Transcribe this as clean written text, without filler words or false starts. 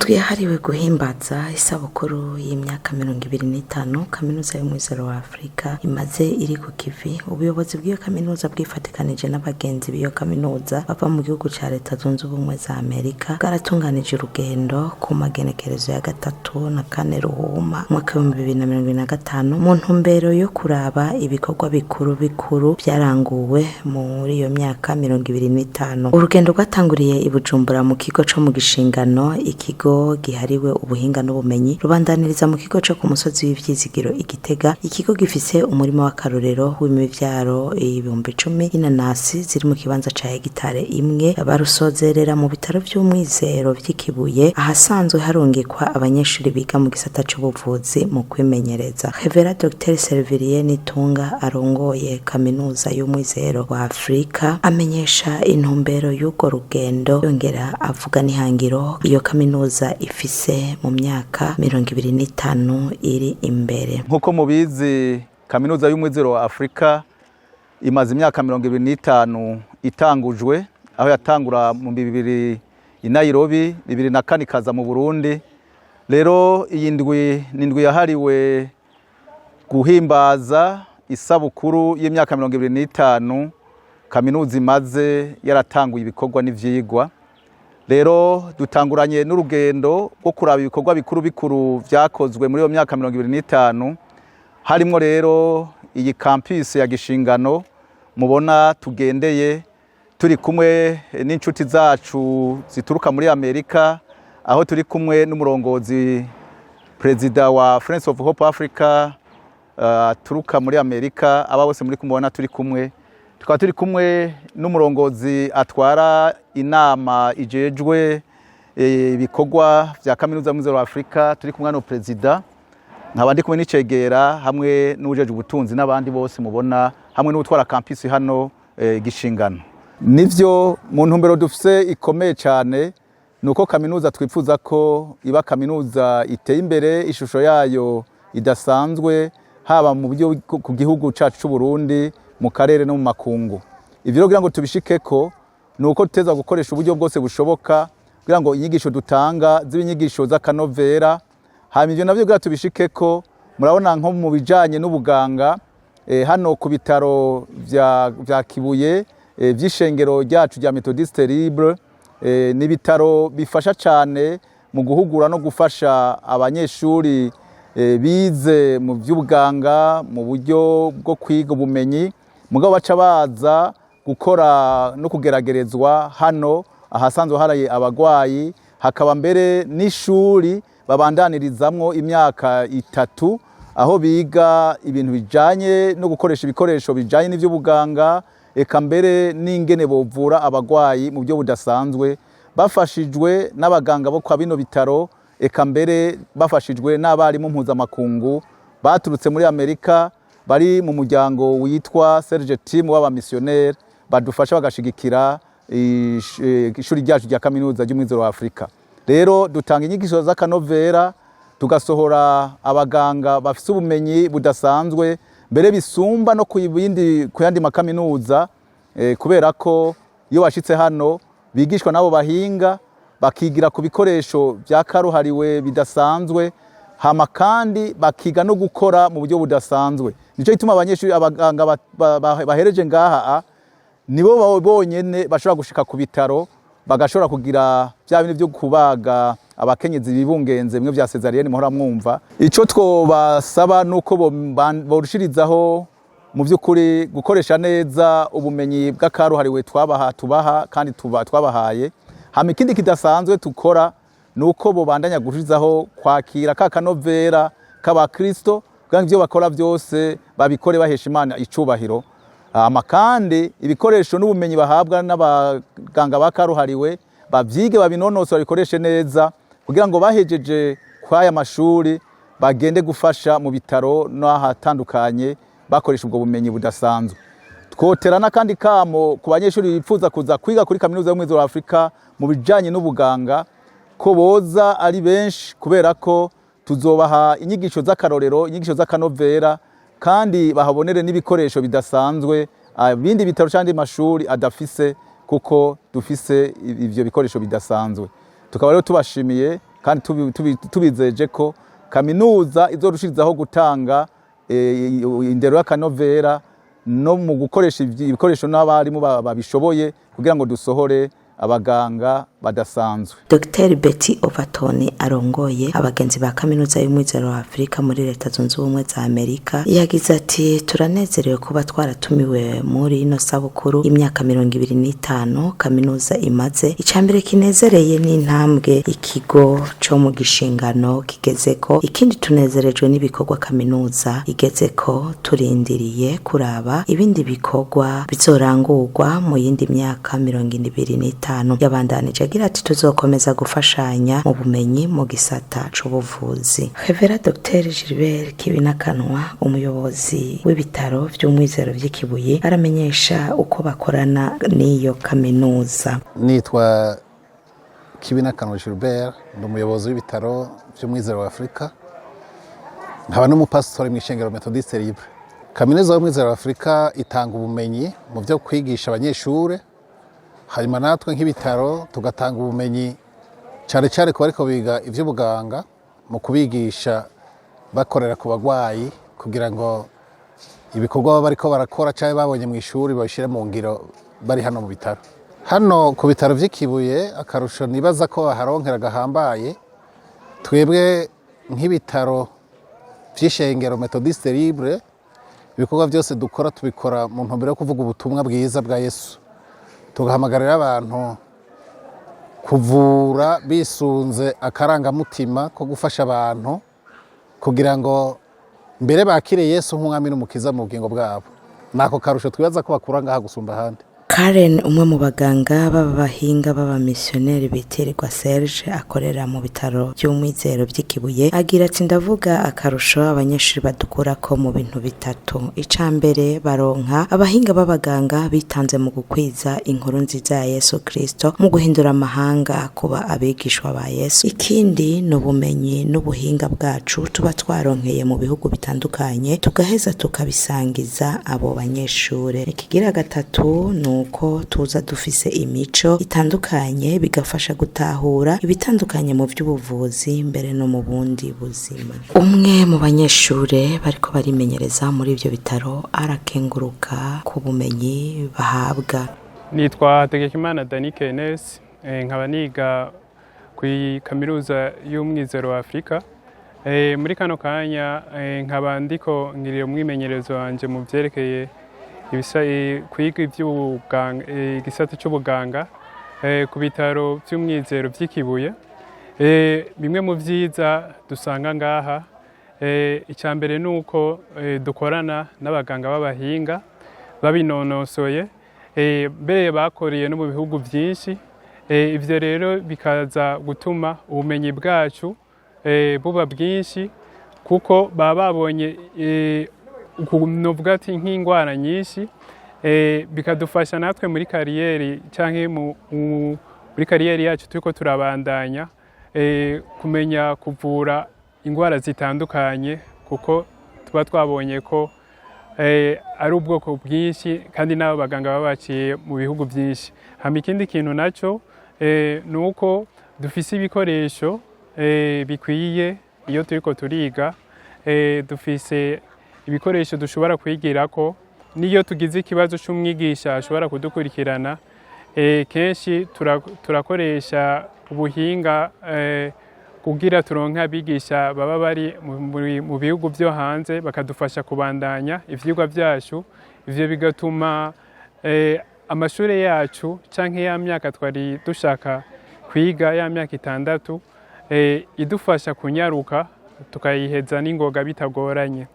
Mundwi yahariwe guhimbaza isabukuru y'imyaka 25 kaminuza y'umwizero wa Afrika imaze iri ku kivi. Ubuyobozi bw'iyo kaminuza bwifatikanije n'abagenzi b'iyo kaminuza bava mu gihugu ca Leta Zunze Ubumwe za Amerika bwaratunganije urugendo ku magenekerezo ya 3 na 4 Ruhuma mwaka 2025 mu ntumbero yo kuraba ibikorwa bikuru byaranguwe muri iyo myaka 25. Urugendo rwatanguriye i Bujumbura mu kigo co mu Gishingano, ikigo gihariwe ubuhinga n'ubumenyi, rubandaniriza mu kigo co ku musozi w'ivyizigiro Igitega. Ikigo gifise umurimo w'akarorero w'imivyaro 10,000 inanasi ziri mu kibanza ca hegitare imwe, barusozerera mu bitaro vy'umwizero vy'ikibuye ahasanzwe harungikwa abanyeshuri biga mu gisata c'ubuvuzi mu kwimenyereza. Reverend Dr Servilier Nitunga arongoye kaminuza y'umwizero wa Afrika amenyesha intumbero y'ugo rugendo, yongera avuga n'ihangiro iyo kaminuza ifise mu myaka 25 iri imbere. Nkuko mubizi, kaminuza y'umwizero wa Afrika imaze imyaka 25 itangujwe, aho yatangura mu 2000 i Nairobi, 2004 ikaza mu Burundi. Rero iyi ndwi yahariwe guhimbaza isabukuru y'imyaka 25 kaminuza imaze yaratanguye ibikorwa n'ivyigwa. Rero dutanguranye n'urugendo rwo kuraba ibikorwa bikuru vyakozwe muri iyo myaka 25, harimwo rero iyi campus ya Gishingano mubona tugendeye turi kumwe n'inshuti zacu zituruka muri Amerika, aho turi kumwe n'umurongozi Perezida wa Friends of Hope Africa turuka muri Amerika. Aba bose muri kumubona turi kumwe, tukaba turi kumwe n'umurongozi atwara inama ijejwe ibikorwa vya kaminuza y'umwizero wa Afrika, turi kumwe no Perezida, nkaba ndi kumwe n'icegera hamwe n'ujeje ubutunzi n'abandi bose mubona, hamwe n'utwara campus hano Gishingano. Nivyo mu ntumbero dufise ikomeye cyane, nuko kaminuza twifuza ko iba kaminuza iteye imbere, ishusho yayo idasanzwe, haba mu buryo ku gihugu cacu c'u Burundi, mu karere no mu makungu. Ivyo kugira ngo tubishikeko nuko tuteza gukoresha uburyo bwose bushoboka kugira ngo inyigisho dutanga zibe inyigisho z'akanovera. Hama ivyo navyo kugira tubishikeko, murabona nko mu bijanye n'ubuganga hano ku bitaro vya Kibuye vy'ishengero ryacu rya Methodiste Libre, ni bitaro bifasha cyane mu guhugura no gufasha abanyeshuri bize mu by'ubuganga mu buryo bwo kwiga ubumenyi, mugabo baca baza gukora no kugeragerezwa hano ahasanzwe haraye abagwayi, hakaba mbere n'ishuri babandanirizamwo imyaka 3 aho biga ibintu bijanye no gukoresha ibikoresho bijanye n'ivy'ubuganga, eka mbere n'ingene bovura abagwayi mu byo budasanzwe, bafashijwe n'abaganga bo kwa bino bitaro, eka mbere bafashijwe n'abarimu mpuzamakungu baturutse muri Amerika, bari mu muryango witwa Serge Team w'abamissionnaire, badufasha bagashigikira ishuri ryacu rya kaminuza y'umwizero wa Afrika. Rero dutanga inyigisho z'akanovera, tugasohora abaganga bafise ubumenyi budasanzwe, mbere bisumba no kuyandi makaminuza, kubera ko iyo bashitse hano bigishwa nabo bahinga, bakigira ku bikoresho vya karuhariwe bidasanzwe, hama kandi bakiga no gukora mu buryo budasanzwe. Nico gituma abanyeshuri abaganga bahereje ngaha nibo bonyene bashobora gushika ku bitaro bagashobora kugira bya bintu byo kubaga abakenyezi bibungenze mwe vya cesarienne muhora mwumva. Ico twobasaba nuko borushirizaho mu by'ukuri gukoresha neza ubumenyi bw'akaruhariwe tubaha kandi twabahaye. Hama ikindi kidasanzwe tukora nuko bobandanya gushirizaho kwakira kakanovera k'abakristo, kandi ivyo bakora byose babikore bahesha Imana icubahiro. Hama kandi ibikoresho n'ubumenyi bahabwa n'abaganga bakaruhariwe bavyige babinonosora, bikoreshe neza kugira ngo bahejeje kwaya mashuri bagende gufasha mu bitaro n'ahatandukanye bakoresha ubwo bumenyi budasanzwe. Twoterana kandi kamo ku banyeshuri bifuza kuza kwiga kuri kaminuza y'umwizero wa Afrika mu bijanye n'ubuganga ko boza ari benshi, kubera ko tuzobaha inyigisho z'akarorero, inyigisho z'akanovera, kandi bahabonere n'ibikoresho bidasanzwe ibindi bitaro cyangwa mashuri adafise, kuko dufise ivyo bikoresho bidasanzwe. Tukaba rero tubashimiye kandi tubizeje ko kaminuza izorushirizaho gutanga indero y'akanovera no mu gukoresha ibikoresho n'abarimu babishoboye kugira ngo dusohore abaganga badasanzwe. Dr. Betty Overton arongoye abagenzi ba kaminuza y'umwizero wa Afrika muri leta zunze ubumwe za Amerika yagize ati turanezerewe kuba twaratumiwe muri ino sabukuru y'imyaka 25 kaminuza imaze. Icambere kinezereye n'intambwe ikigo cyo mu gishingano kigezeko, ikindi tunezerejwe n'ibikorwa kaminuza igezeko, turindiriye kuraba ibindi bikorwa bizorangurwa mu yindi myaka 25 yabandanije agira ati tuzokomeza gufashanya mu bumenyi mu gisata c'ubuvuzi. Reverend Dr. Gilbert Kibinakanwa umuyobozi w'ibitaro by'umwizero by'Ikibuye aramenyesha uko bakorana n'iyo kaminuza. Nitwa Kibinakanwa Gilbert, ndi umuyobozi w'ibitaro by'umwizero wa Afrika, nkaba n'umupasitori mu ishengero Methodiste Libre. Kaminuza y'umwizero wa Afrika itanga ubumenyi mu byo kwigisha abanyeshure, hanyuma natwe nk'ibitaro tugatanga ubumenyi cyane cyane ku bariko biga ivy'ubuganga mu kubigisha bakorera ku bagwayi kugira ngo ibikorwa baba bariko barakora cyangwa babonye mu ishuri babishire mu ngiro bari hano mu bitaro. Hano ku bitaro vy'Ikibuye akarusho nibaza ko haronkera gahambaye, twebwe nk'ibitaro vy'ishengero Methodiste Libre ibikorwa byose dukora tubikora mu ntumbero yo kuvuga ubutumwa bwiza bwa Yesu, tugahamagarira abantu kuvura bisunze akarangamutima ko gufasha abantu kugira ngo mbere bakire Yesu nk'umwami n'umukiza mu bugingo bwabo. Nako karusho twibaza ko bakura ngaha gusumba ahandi. Karen umwe mu baganga b'abahinga b'abamissionnaire bitirirwa Serge akorera mu bitaro by'umwizero by'Ikibuye agira ati ndavuga akarusho abanyeshuri badukura ko mu bintu bitatu. Icambere baronka abahinga b'abaganga bitanze mu gukwiza inkuru nziza ya Yesu Kristo mu guhindura amahanga kuba abigishwa ba Yesu. Ikindi n'ubumenyi n'ubuhinga bwacu tuba twaronkeye mu bihugu bitandukanye tugaheza tukabisangiza abo banyeshure. Ikigira gatatu nuko tuza dufise imico itandukanye bigafasha gutahura ibitandukanye mu by'ubuvuzi mbere no mu bundi buzima. Umwe mu banyeshure bariko barimenyereza muri ivyo bitaro arakenguruka ku bumenyi bahabwa. Nitwa Tegekimana Dani Kenes, nkaba niga ku kaminuza y'umwizero wa Afrika. Muri kano kanya nkaba ndiko ngirira umwimenyerezo wanje mu vyerekeye kwiga iby'ubuganga, igisata cy'ubuganga ku bitaro by'umwizero by'Ikibuye. Bimwe mu byiza dusanga ngaha, icambere nuko dukorana n'abaganga b'abahinga babinonosoye, mbere bakoreye no mu bihugu byinshi. Ivyo rero bikaza gutuma ubumenyi bwacu buba bwinshi kuko baba babonye novuga ati nk'ingwara nyinshi, bikadufasha natwe muri kariyeri canke muri kariyeri yacu turiko turabandanya kumenya kuvura ingwara zitandukanye kuko tuba twabonye ko ari ubwoko bwinshi kandi n'abo baganga baba baciye mu bihugu byinshi. Hama ikindi kintu naco nuko dufise ibikoresho bikwiye iyo turiko turiga, dufise ibikoresho dushobora kwigirako niyo tugize ikibazo c'umwigisha ashobora kudukurikirana. Kenshi turakoresha ubuhinga kugira turonke abigisha baba bari mu bihugu byo hanze bakadufasha kubandanya ivyigwa byacu. Ivyo bigatuma amashure yacu canke ya myaka twari dushaka kwiga ya myaka 6 idufasha kunyaruka tukayiheza n'ingoga bitagoranye.